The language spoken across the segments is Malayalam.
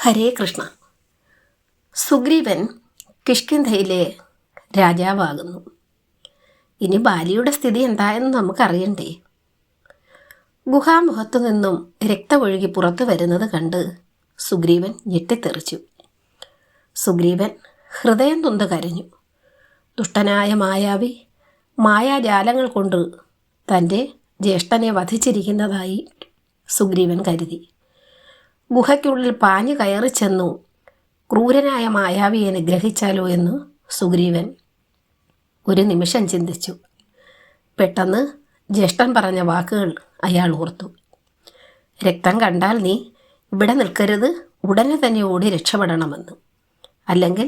ഹരേ കൃഷ്ണ. സുഗ്രീവൻ കിഷ്കിന്ധയിലെ രാജാവാകുന്നു. ഇനി ബാലിയുടെ സ്ഥിതി എന്തായെന്ന് നമുക്കറിയണ്ടേ? ഗുഹാമുഖത്തു നിന്നും രക്തമൊഴുകി പുറത്തു വരുന്നത് കണ്ട് സുഗ്രീവൻ ഞെട്ടിത്തെറിച്ചു. സുഗ്രീവൻ ഹൃദയം നൊന്ത് കരഞ്ഞു. ദുഷ്ടനായ മായാവി മായാജാലങ്ങൾ കൊണ്ട് തൻ്റെ ജ്യേഷ്ഠനെ വധിച്ചിരിക്കുന്നതായി സുഗ്രീവൻ കരുതി. ഗുഹയ്ക്കുള്ളിൽ പാഞ്ഞു കയറി ചെന്നു ക്രൂരനായ മായാവിയെ നിഗ്രഹിച്ചാലോ എന്ന് സുഗ്രീവൻ ഒരു നിമിഷം ചിന്തിച്ചു. പെട്ടെന്ന് ജ്യേഷ്ഠൻ പറഞ്ഞ വാക്കുകൾ അയാൾ ഓർത്തു. രക്തം കണ്ടാൽ നീ ഇവിടെ നിൽക്കരുത്, ഉടനെ തന്നെ ഓടി രക്ഷപ്പെടണമെന്ന്, അല്ലെങ്കിൽ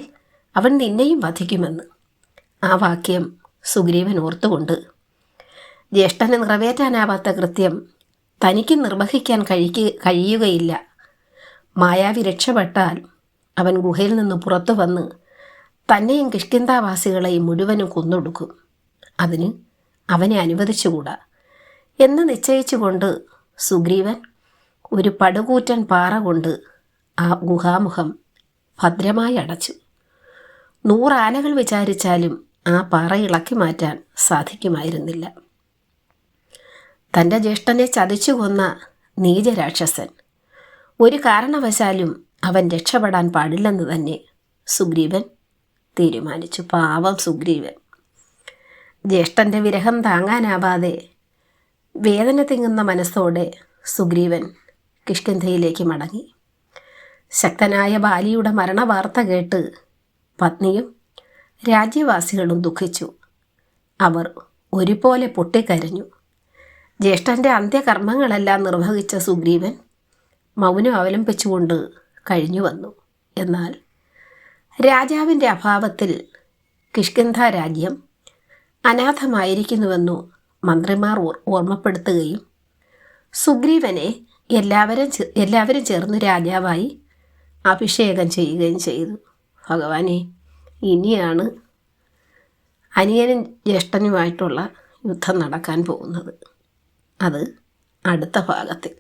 അവൻ നിന്നെയും വധിക്കുമെന്ന്. ആ വാക്യം സുഗ്രീവൻ ഓർത്തുകൊണ്ട് ജ്യേഷ്ഠന് നിറവേറ്റാനാവാത്ത കൃത്യം തനിക്ക് നിർവഹിക്കാൻ കഴിയുകയില്ല, മായാവി രക്ഷപ്പെട്ടാൽ അവൻ ഗുഹയിൽ നിന്ന് പുറത്തു വന്ന് തന്നെയും കിഷ്കിന്ധാവാസികളെയും മുഴുവനും കൊന്നൊടുക്കും, അതിന് അവനെ അനുവദിച്ചുകൂടാ എന്ന് നിശ്ചയിച്ചുകൊണ്ട് സുഗ്രീവൻ ഒരു പടുകൂറ്റൻ പാറ കൊണ്ട് ആ ഗുഹാമുഖം ഭദ്രമായി അടച്ചു. 100 ആനകൾ വിചാരിച്ചാലും ആ പാറ ഇളക്കി മാറ്റാൻ സാധിക്കുമായിരുന്നില്ല. തൻ്റെ ജ്യേഷ്ഠനെ ചതിച്ചു കൊന്ന നീചരാക്ഷസൻ, ഒരു കാരണവശാലും അവൻ രക്ഷപ്പെടാൻ പാടില്ലെന്ന് തന്നെ സുഗ്രീവൻ തീരുമാനിച്ചു. പാവം സുഗ്രീവൻ. ജ്യേഷ്ഠൻ്റെ വിരഹം താങ്ങാനാവാതെ വേദന തിങ്ങുന്ന മനസ്സോടെ സുഗ്രീവൻ കിഷ്കിന്ധയിലേക്ക് മടങ്ങി. ശക്തനായ ബാലിയുടെ മരണവാർത്ത കേട്ട് പത്നിയും രാജ്യവാസികളും ദുഃഖിച്ചു. അവർ ഒരുപോലെ പൊട്ടിക്കരഞ്ഞു. ജ്യേഷ്ഠൻ്റെ അന്ത്യകർമ്മങ്ങളെല്ലാം നിർവഹിച്ച സുഗ്രീവൻ മൗനം അവലംബിച്ചുകൊണ്ട് കഴിഞ്ഞു വന്നു. എന്നാൽ രാജാവിൻ്റെ അഭാവത്തിൽ കിഷ്കിന്ധ രാജ്യം അനാഥമായിരിക്കുന്നുവെന്നു മന്ത്രിമാർ ഓർമ്മപ്പെടുത്തുകയും സുഗ്രീവനെ എല്ലാവരും ചേർന്ന് രാജാവായി അഭിഷേകം ചെയ്യുകയും ചെയ്തു. ഭഗവാനെ, ഇനിയാണ് അനിയനും ജ്യേഷ്ഠനുമായിട്ടുള്ള യുദ്ധം നടക്കാൻ പോകുന്നത്. അത് അടുത്ത ഭാഗത്തിൽ.